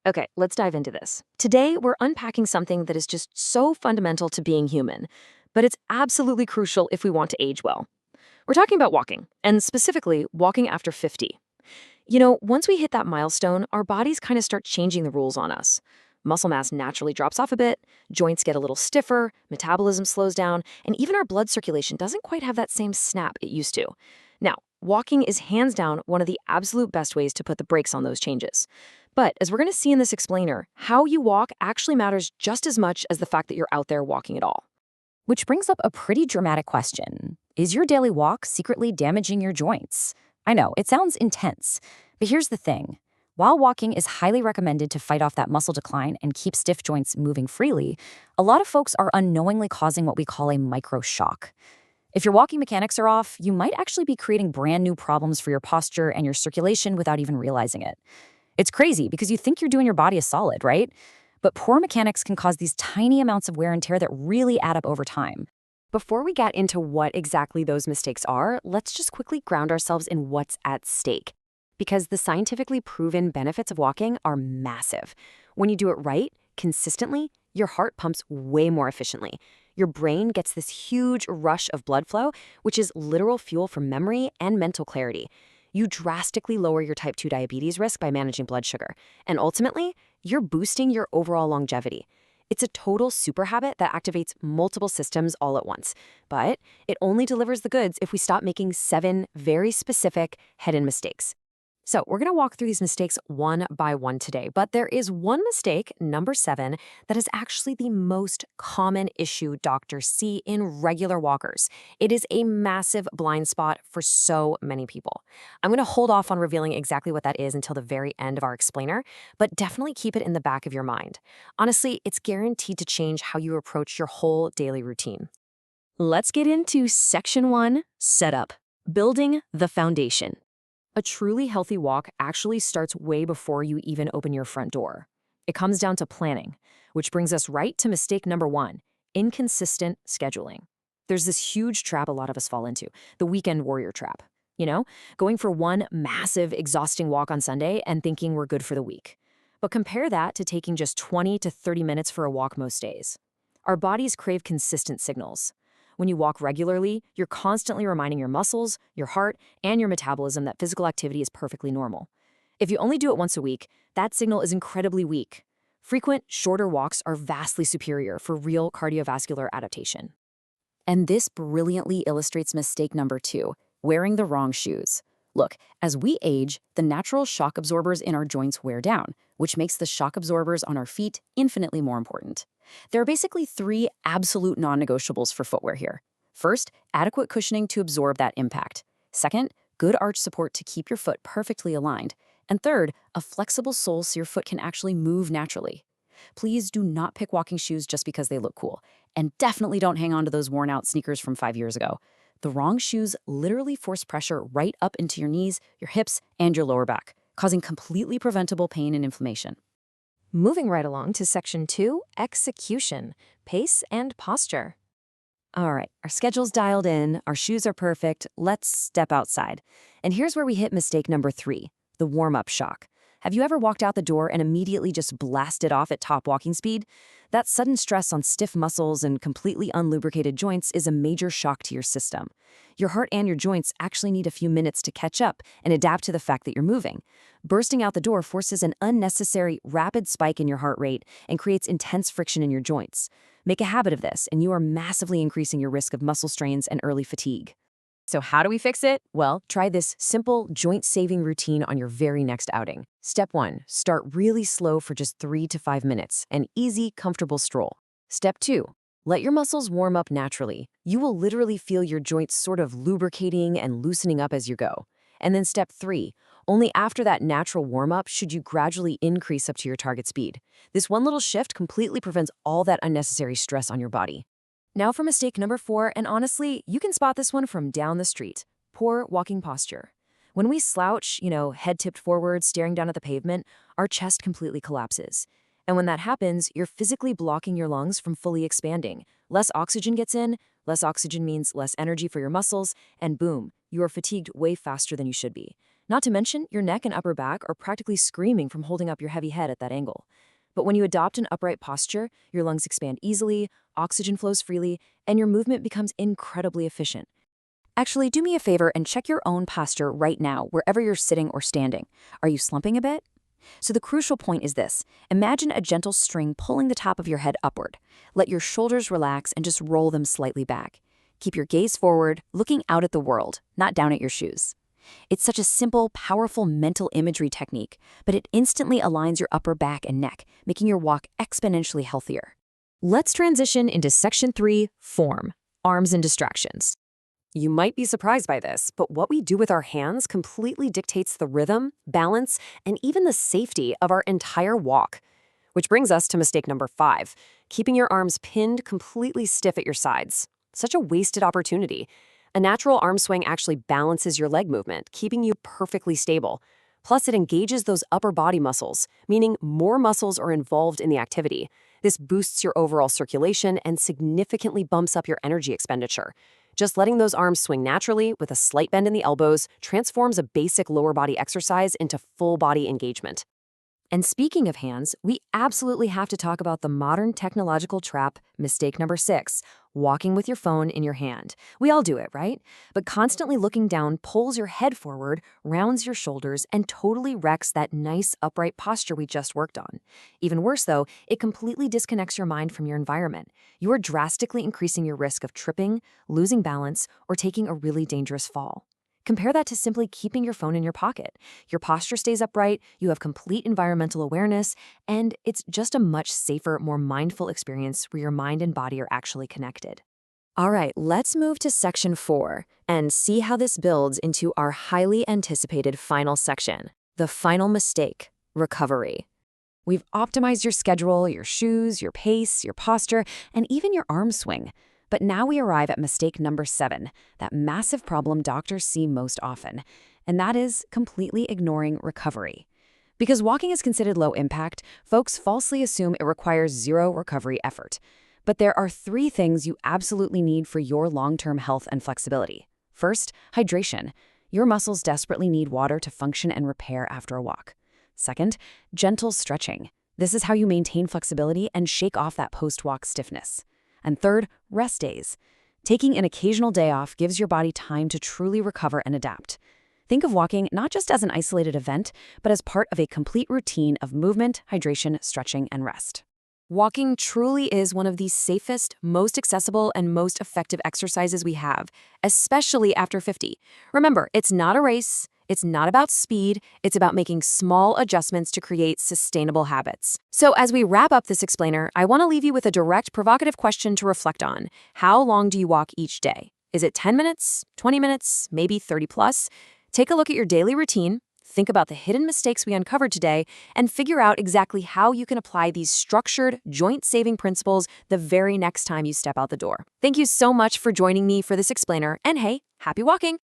Okay, let's dive into this. Today, we're unpacking something that is just so fundamental to being human, but it's absolutely crucial if we want to age well. We're talking about walking, and specifically, walking after 50. Once we hit that milestone, our bodies kind of start changing the rules on us. Muscle mass naturally drops off a bit, joints get a little stiffer, metabolism slows down, and even our blood circulation doesn't quite have that same snap it used to. Now, walking is hands down one of the absolute best ways to put the brakes on those changes. But as we're going to see in this explainer, how you walk actually matters just as much as the fact that you're out there walking at all. Which brings up a pretty dramatic question. Is your daily walk secretly damaging your joints? I know, it sounds intense, but here's the thing. While walking is highly recommended to fight off that muscle decline and keep stiff joints moving freely, a lot of folks are unknowingly causing what we call a microshock. If your walking mechanics are off, you might actually be creating brand new problems for your posture and your circulation without even realizing it. It's crazy because you think you're doing your body a solid, right? But poor mechanics can cause these tiny amounts of wear and tear that really add up over time. Before we get into what exactly those mistakes are, let's just quickly ground ourselves in what's at stake. Because the scientifically proven benefits of walking are massive. When you do it right, consistently, your heart pumps way more efficiently. Your brain gets this huge rush of blood flow, which is literal fuel for memory and mental clarity. You drastically lower your type 2 diabetes risk by managing blood sugar. And ultimately, you're boosting your overall longevity. It's a total super habit that activates multiple systems all at once. But it only delivers the goods if we stop making 7 very specific hidden mistakes. So we're going to walk through these mistakes one by one today, but there is one mistake, number 7, that is actually the most common issue doctors see in regular walkers. It is a massive blind spot for so many people. I'm going to hold off on revealing exactly what that is until the very end of our explainer, but definitely keep it in the back of your mind. Honestly, it's guaranteed to change how you approach your whole daily routine. Let's get into Section 1, Setup, Building the Foundation. A truly healthy walk actually starts way before you even open your front door. It comes down to planning, which brings us right to mistake number 1, inconsistent scheduling. There's this huge trap a lot of us fall into, the weekend warrior trap. Going for one massive, exhausting walk on Sunday and thinking we're good for the week. But compare that to taking just 20 to 30 minutes for a walk most days. Our bodies crave consistent signals. When you walk regularly, you're constantly reminding your muscles, your heart, and your metabolism that physical activity is perfectly normal. If you only do it once a week, that signal is incredibly weak. Frequent, shorter walks are vastly superior for real cardiovascular adaptation. And this brilliantly illustrates mistake number 2, wearing the wrong shoes. Look, as we age, the natural shock absorbers in our joints wear down, which makes the shock absorbers on our feet infinitely more important. There are basically 3 absolute non-negotiables for footwear here. First, adequate cushioning to absorb that impact. Second, good arch support to keep your foot perfectly aligned. And third, a flexible sole so your foot can actually move naturally. Please do not pick walking shoes just because they look cool. And definitely don't hang on to those worn-out sneakers from 5 years ago. The wrong shoes literally force pressure right up into your knees, your hips, and your lower back, causing completely preventable pain and inflammation. Moving right along to Section 2, Execution, Pace and Posture. All right, our schedule's dialed in, our shoes are perfect, let's step outside. And here's where we hit mistake number 3, the warm-up shock. Have you ever walked out the door and immediately just blasted off at top walking speed? That sudden stress on stiff muscles and completely unlubricated joints is a major shock to your system. Your heart and your joints actually need a few minutes to catch up and adapt to the fact that you're moving. Bursting out the door forces an unnecessary, rapid spike in your heart rate and creates intense friction in your joints. Make a habit of this, and you are massively increasing your risk of muscle strains and early fatigue. So how do we fix it? Well, try this simple joint-saving routine on your very next outing. Step 1, start really slow for just 3 to 5 minutes, an easy, comfortable stroll. Step 2, let your muscles warm up naturally. You will literally feel your joints sort of lubricating and loosening up as you go. And then step 3, only after that natural warm-up should you gradually increase up to your target speed. This one little shift completely prevents all that unnecessary stress on your body. Now for mistake number 4, and honestly, you can spot this one from down the street. Poor walking posture. When we slouch, head tipped forward, staring down at the pavement, our chest completely collapses. And when that happens, you're physically blocking your lungs from fully expanding. Less oxygen gets in, less oxygen means less energy for your muscles, and boom, you are fatigued way faster than you should be. Not to mention, your neck and upper back are practically screaming from holding up your heavy head at that angle. But when you adopt an upright posture, your lungs expand easily, oxygen flows freely, and your movement becomes incredibly efficient. Actually, do me a favor and check your own posture right now, wherever you're sitting or standing. Are you slumping a bit? So the crucial point is this. Imagine a gentle string pulling the top of your head upward. Let your shoulders relax and just roll them slightly back. Keep your gaze forward, looking out at the world, not down at your shoes. It's such a simple, powerful mental imagery technique, but it instantly aligns your upper back and neck, making your walk exponentially healthier. Let's transition into Section 3, Form, Arms and Distractions. You might be surprised by this, but what we do with our hands completely dictates the rhythm, balance, and even the safety of our entire walk. Which brings us to mistake number 5, keeping your arms pinned completely stiff at your sides. Such a wasted opportunity. A natural arm swing actually balances your leg movement, keeping you perfectly stable. Plus, it engages those upper body muscles, meaning more muscles are involved in the activity. This boosts your overall circulation and significantly bumps up your energy expenditure. Just letting those arms swing naturally with a slight bend in the elbows transforms a basic lower body exercise into full body engagement. And speaking of hands, we absolutely have to talk about the modern technological trap, mistake number 6, walking with your phone in your hand. We all do it, right? But constantly looking down pulls your head forward, rounds your shoulders, and totally wrecks that nice upright posture we just worked on. Even worse, though, it completely disconnects your mind from your environment. You are drastically increasing your risk of tripping, losing balance, or taking a really dangerous fall. Compare that to simply keeping your phone in your pocket. Your posture stays upright, you have complete environmental awareness, and it's just a much safer, more mindful experience where your mind and body are actually connected. All right, let's move to Section 4 and see how this builds into our highly anticipated final section, the final mistake, recovery. We've optimized your schedule, your shoes, your pace, your posture, and even your arm swing. But now we arrive at mistake number 7, that massive problem doctors see most often, and that is completely ignoring recovery. Because walking is considered low impact, folks falsely assume it requires zero recovery effort. But there are 3 things you absolutely need for your long-term health and flexibility. First, hydration. Your muscles desperately need water to function and repair after a walk. Second, gentle stretching. This is how you maintain flexibility and shake off that post-walk stiffness. And third, rest days. Taking an occasional day off gives your body time to truly recover and adapt. Think of walking not just as an isolated event, but as part of a complete routine of movement, hydration, stretching, and rest. Walking truly is one of the safest, most accessible, and most effective exercises we have, especially after 50. Remember, it's not a race. It's not about speed, it's about making small adjustments to create sustainable habits. So as we wrap up this explainer, I want to leave you with a direct, provocative question to reflect on. How long do you walk each day? Is it 10 minutes, 20 minutes, maybe 30 plus? Take a look at your daily routine, think about the hidden mistakes we uncovered today, and figure out exactly how you can apply these structured, joint-saving principles the very next time you step out the door. Thank you so much for joining me for this explainer, and hey, happy walking!